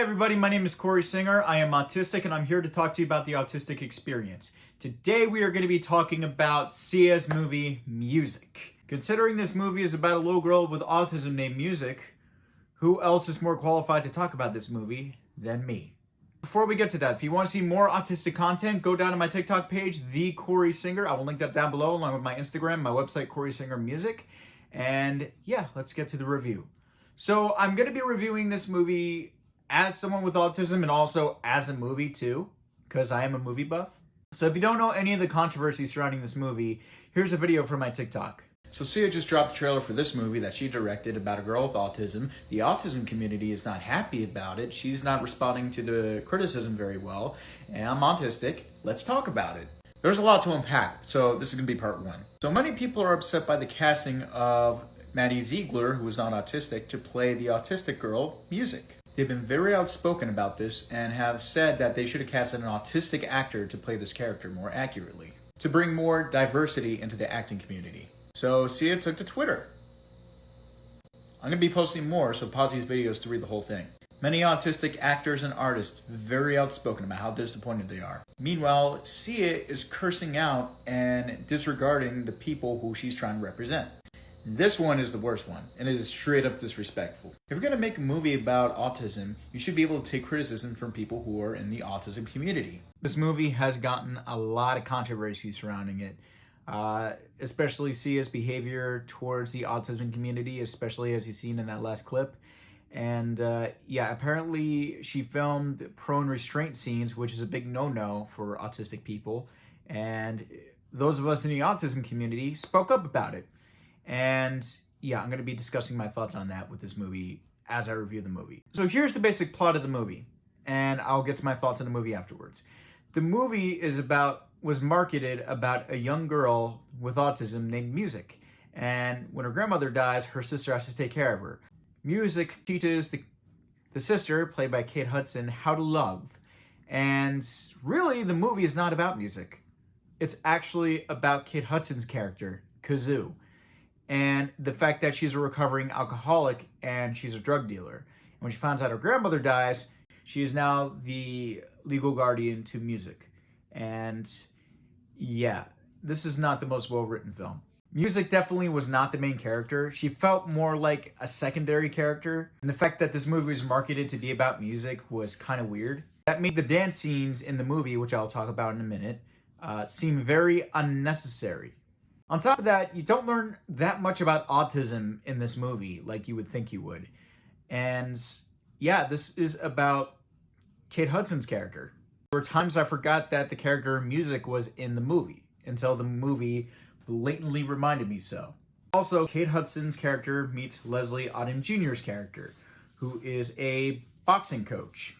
Hey everybody, my name is Corey Singer. I am autistic and I'm here to talk to you about the autistic experience. Today we are going to be talking about Sia's movie, Music. Considering this movie is about a little girl with autism named Music, who else is more qualified to talk about this movie than me? Before we get to that, if you want to see more autistic content, go down to my TikTok page, The Corey Singer. I will link that down below along with my Instagram, my website, Corey Singer Music. And yeah, let's get to the review. So I'm going to be reviewing this movie as someone with autism and also as a movie too, because I am a movie buff. So if you don't know any of the controversy surrounding this movie, here's a video from my TikTok. So Sia just dropped the trailer for this movie that she directed about a girl with autism. The autism community is not happy about it. She's not responding to the criticism very well. And I'm autistic. Let's talk about it. There's a lot to unpack, so this is going to be part one. So many people are upset by the casting of Maddie Ziegler, who is not autistic, to play the autistic girl, Music. They've been very outspoken about this and have said that they should have casted an autistic actor to play this character more accurately, to bring more diversity into the acting community. So Sia took to Twitter. I'm going to be posting more, so pause these videos to read the whole thing. Many autistic actors and artists very outspoken about how disappointed they are. Meanwhile, Sia is cursing out and disregarding the people who she's trying to represent. This one is the worst one, and it is straight up disrespectful. If you're going to make a movie about autism, you should be able to take criticism from people who are in the autism community. This movie has gotten a lot of controversy surrounding it, especially Sia's behavior towards the autism community, especially as you've seen in that last clip. And yeah, apparently she filmed prone restraint scenes, which is a big no-no for autistic people. And those of us in the autism community spoke up about it. And yeah, I'm going to be discussing my thoughts on that with this movie as I review the movie. So here's the basic plot of the movie, and I'll get to my thoughts on the movie afterwards. The movie was marketed about a young girl with autism named Music. And when her grandmother dies, her sister has to take care of her. Music teaches the sister, played by Kate Hudson, how to love. And really, the movie is not about music. It's actually about Kate Hudson's character, Kazoo, and the fact that she's a recovering alcoholic and she's a drug dealer. And when she finds out her grandmother dies, she is now the legal guardian to Music. And yeah, this is not the most well-written film. Music definitely was not the main character. She felt more like a secondary character. And the fact that this movie was marketed to be about music was kind of weird. That made the dance scenes in the movie, which I'll talk about in a minute, seem very unnecessary. On top of that, you don't learn that much about autism in this movie like you would think you would. And yeah, this is about Kate Hudson's character. There were times I forgot that the character Music was in the movie until the movie blatantly reminded me so. Also, Kate Hudson's character meets Leslie Odom Jr.'s character, who is a boxing coach.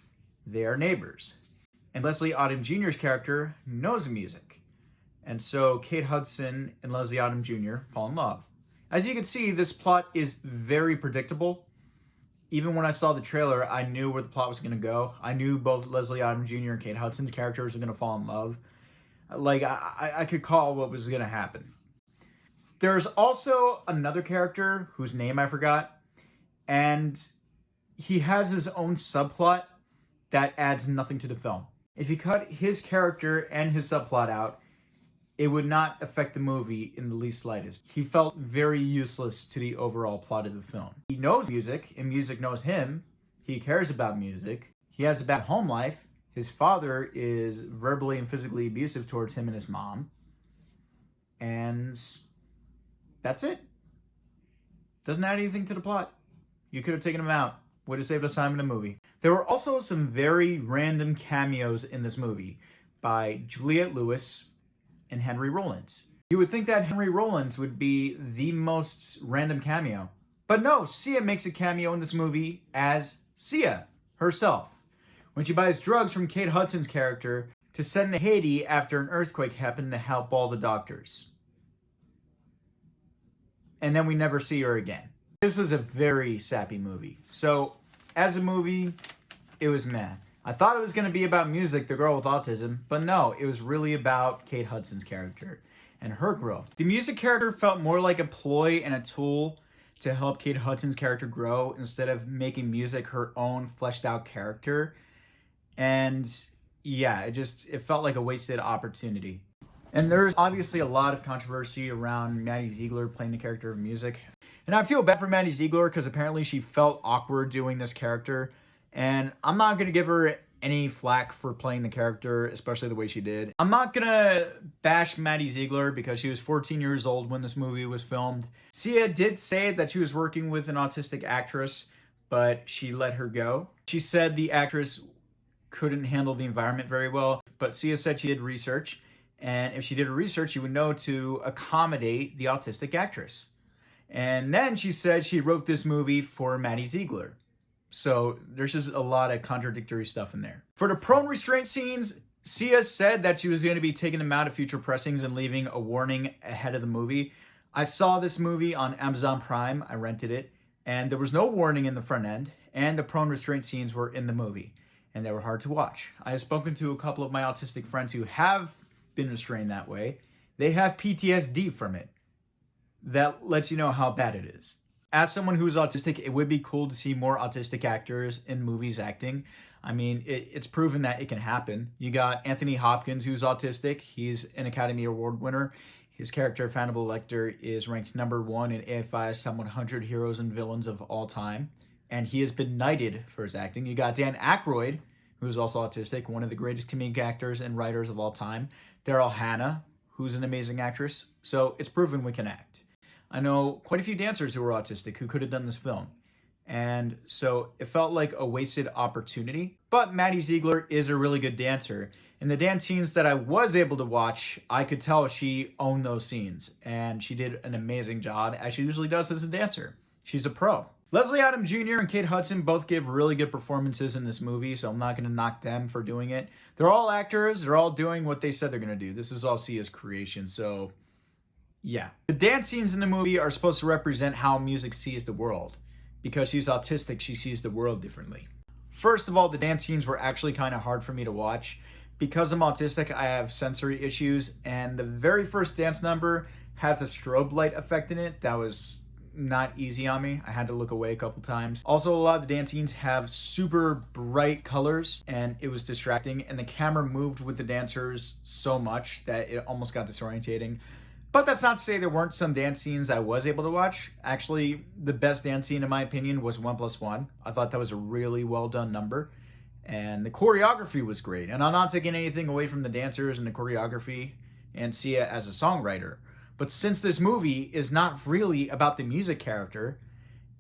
They are neighbors. And Leslie Odom Jr.'s character knows Music. And so Kate Hudson and Leslie Odom Jr. fall in love. As you can see, this plot is very predictable. Even when I saw the trailer, I knew where the plot was going to go. I knew both Leslie Odom Jr. and Kate Hudson's characters were going to fall in love. Like, I could call what was going to happen. There's also another character whose name I forgot. And he has his own subplot that adds nothing to the film. If you cut his character and his subplot out, it would not affect the movie in the least slightest. He felt very useless to the overall plot of the film. He knows Music, and Music knows him. He cares about Music. He has a bad home life. His father is verbally and physically abusive towards him and his mom. And that's it. Doesn't add anything to the plot. You could have taken him out. Would have saved us time in the movie. There were also some very random cameos in this movie by Juliette Lewis and Henry Rollins. You would think that Henry Rollins would be the most random cameo. But no, Sia makes a cameo in this movie as Sia herself, when she buys drugs from Kate Hudson's character to send to Haiti after an earthquake happened to help all the doctors. And then we never see her again. This was a very sappy movie. So, as a movie, it was meh. I thought it was going to be about Music, the girl with autism, but no, it was really about Kate Hudson's character and her growth. The Music character felt more like a ploy and a tool to help Kate Hudson's character grow instead of making music her own fleshed out character. And yeah, it felt like a wasted opportunity. And there's obviously a lot of controversy around Maddie Ziegler playing the character of music. And I feel bad for Maddie Ziegler because apparently she felt awkward doing this character. And I'm not going to give her any flack for playing the character, especially the way she did. I'm not going to bash Maddie Ziegler because she was 14 years old when this movie was filmed. Sia did say that she was working with an autistic actress, but she let her go. She said the actress couldn't handle the environment very well, but Sia said she did research. And if she did her research, she would know to accommodate the autistic actress. And then she said she wrote this movie for Maddie Ziegler. So there's just a lot of contradictory stuff in there. For the prone restraint scenes, Sia said that she was going to be taking them out of future pressings and leaving a warning ahead of the movie. I saw this movie on Amazon Prime. I rented it. And there was no warning in the front end. And the prone restraint scenes were in the movie. And they were hard to watch. I have spoken to a couple of my autistic friends who have been restrained that way. They have PTSD from it. That lets you know how bad it is. As someone who's autistic, it would be cool to see more autistic actors in movies acting. I mean, it's proven that it can happen. You got Anthony Hopkins, who's autistic. He's an Academy Award winner. His character, Hannibal Lecter, is ranked #1 in AFI's Top 100 Heroes and Villains of All Time. And he has been knighted for his acting. You got Dan Aykroyd, who's also autistic, one of the greatest comedic actors and writers of all time. Daryl Hannah, who's an amazing actress. So it's proven we can act. I know quite a few dancers who are autistic who could have done this film. And so it felt like a wasted opportunity. But Maddie Ziegler is a really good dancer. In the dance scenes that I was able to watch, I could tell she owned those scenes. And she did an amazing job, as she usually does as a dancer. She's a pro. Leslie Odom Jr. and Kate Hudson both give really good performances in this movie, so I'm not going to knock them for doing it. They're all actors. They're all doing what they said they're going to do. This is all Sia's creation, so yeah. The dance scenes in the movie are supposed to represent how music sees the world. Because she's autistic, she sees the world differently. First of all, the dance scenes were actually kind of hard for me to watch. Because I'm autistic, I have sensory issues, and the very first dance number has a strobe light effect in it that was not easy on me. I had to look away a couple times. Also, a lot of the dance scenes have super bright colors, and it was distracting, and the camera moved with the dancers so much that it almost got disorientating. But that's not to say there weren't some dance scenes I was able to watch. Actually, the best dance scene, in my opinion, was 1+1. I thought that was a really well done number. And the choreography was great. And I'm not taking anything away from the dancers and the choreography and Sia as a songwriter. But since this movie is not really about the music character,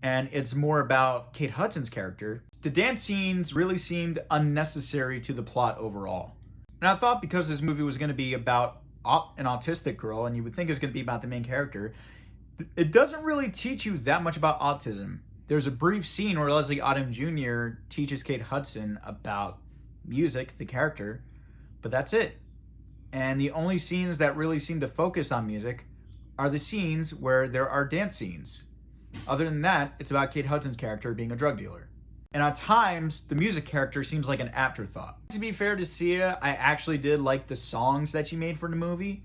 and it's more about Kate Hudson's character, the dance scenes really seemed unnecessary to the plot overall. And I thought because this movie was going to be about an autistic girl, and you would think it was going to be about the main character, it doesn't really teach you that much about autism. There's a brief scene where Leslie Odom Jr. teaches Kate Hudson about music, the character, but that's it. And the only scenes that really seem to focus on music are the scenes where there are dance scenes. Other than that, it's about Kate Hudson's character being a drug dealer. And at times, the music character seems like an afterthought. To be fair to Sia, I actually did like the songs that she made for the movie.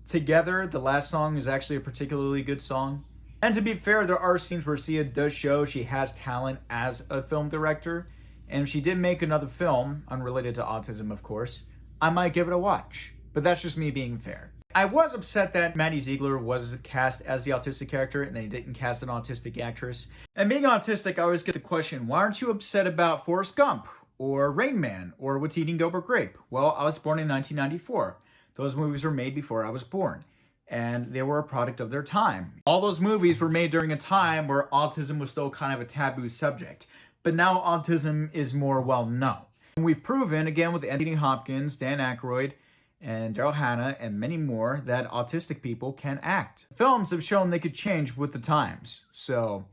Together, the last song is actually a particularly good song. And to be fair, there are scenes where Sia does show she has talent as a film director. And if she did make another film, unrelated to autism of course, I might give it a watch. But that's just me being fair. I was upset that Maddie Ziegler was cast as the autistic character and they didn't cast an autistic actress. And being autistic, I always get the question, why aren't you upset about Forrest Gump or Rain Man or What's Eating Gilbert Grape? Well, I was born in 1994. Those movies were made before I was born, and they were a product of their time. All those movies were made during a time where autism was still kind of a taboo subject, but now autism is more well known. And we've proven, again with Anthony Hopkins, Dan Aykroyd, and Daryl Hannah, and many more, that autistic people can act. Films have shown they could change with the times. So,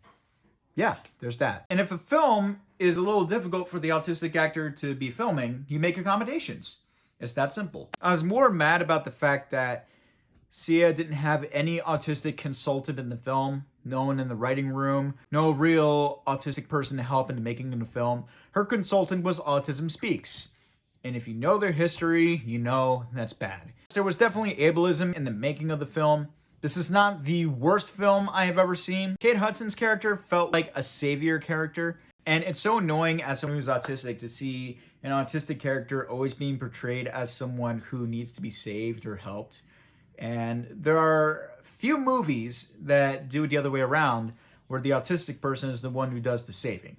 yeah, there's that. And if a film is a little difficult for the autistic actor to be filming, you make accommodations. It's that simple. I was more mad about the fact that Sia didn't have any autistic consultant in the film, no one in the writing room, no real autistic person to help in the making of the film. Her consultant was Autism Speaks. And if you know their history, you know that's bad. There was definitely ableism in the making of the film, This is not the worst film I have ever seen. Kate Hudson's character felt like a savior character, and it's so annoying as someone who's autistic to see an autistic character always being portrayed as someone who needs to be saved or helped. And there are few movies that do it the other way around, where the autistic person is the one who does the saving.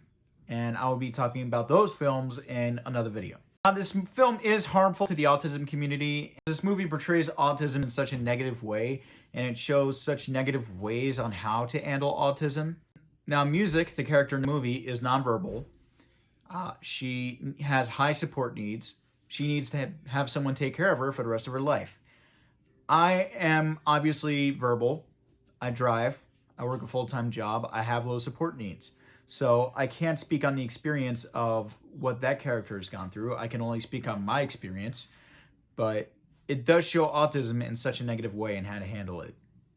And I will be talking about those films in another video. Now, this film is harmful to the autism community. This movie portrays autism in such a negative way, and it shows such negative ways on how to handle autism. Now, Music, the character in the movie, is nonverbal. She has high support needs. She needs to have someone take care of her for the rest of her life. I am obviously verbal. I drive. I work a full-time job. I have low support needs. So I can't speak on the experience of what that character has gone through. I can only speak on my experience. But it does show autism in such a negative way and how to handle it,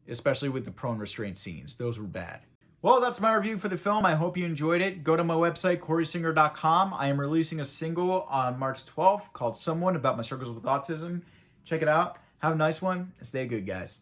especially with the prone restraint scenes. Those were bad. Well, that's my review for the film. I hope you enjoyed it. Go to my website, CoreySinger.com. I am releasing a single on March 12th called Someone, about my struggles with autism. Check it out. Have a nice one. Stay good, guys.